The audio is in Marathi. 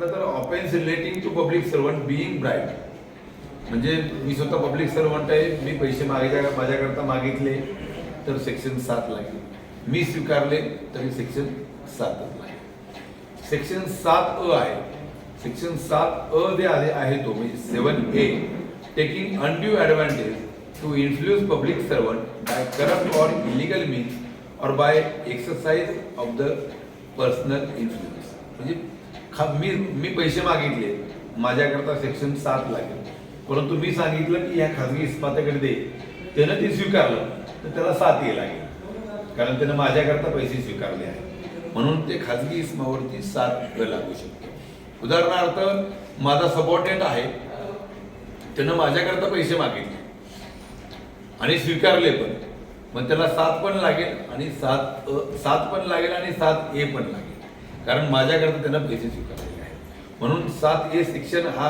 तर offence relating to public servant being bribe, म्हणजे मी स्वतः पब्लिक सर्वंट आहे, मी पैसे माझ्याकरता मागितले तर सेक्शन 7 लागेल, मी स्वीकारले तरी सेक्शन 7 लागेल. सेक्शन 7 आहे. सेक्शन 7 जे आहे तो म्हणजे 7A, taking undue advantage to influence public servant by corrupt or illegal means or by exercise of the personal influence. म्हणजे मी पैसे मागितले, माझ्याकरता सेक्शन 7 लागेल, परंतु मी सांगितलं की या खाजगी इस्पाताकडे दे, त्यानं ते स्वीकारलं तर त्याला 7A लागेल, कारण त्यानं माझ्याकरता पैसे स्वीकारले आहेत, म्हणून ते खाजगी इस्मावरती 7 लागू शकतो. उदाहरणार्थ माझा सबऑर्डिनेट आहे, त्यानं माझ्याकरता पैसे मागितले आणि स्वीकारले पण, मग त्याला 7 पण लागेल आणि 7 पण लागेल आणि 7A पण लागेल, कारण माझ्याकरता त्यांना पैसे स्वीकारलेले आहेत. म्हणून 7A सेक्शन हा